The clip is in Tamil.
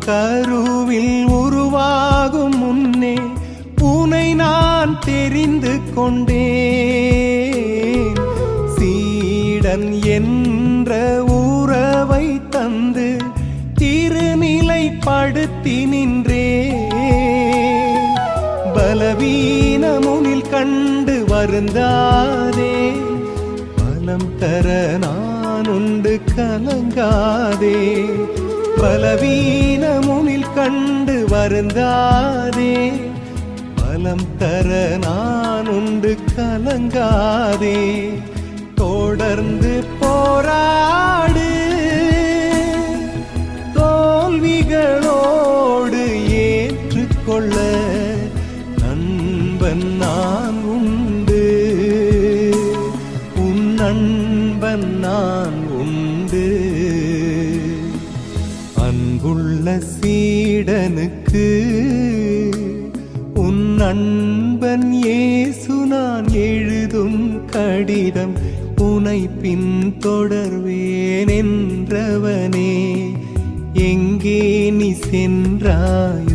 கருவில் உருவாகும் முன்னே உனை நான் தெரிந்து கொண்டேன். சீடன் என்ற உறவை தந்து திருநிலைப்படுத்தி நின்றேன். பலவீனமுனில் கண்டு வருந்தாதே, பலம் தர நான் உண்டு கலங்காதே. பலவீனமுனில் கண்டு வருந்தாதே, பலம் தர நான் உண்டு கலங்காதே. தொடர்ந்து போராடு, தோல்விகளோடு ஏற்றுக்கொள்ள நண்பன் நான் உண்டு, உன் நண்பன் நான் உண்டு. அன்புள்ள சீடனுக்கு உன் நண்பன் இயேசு நான் எழுதும் கடிதம். உனை பின் தொடர்வேன் என்றவனே, எங்கே நீ சென்றாய்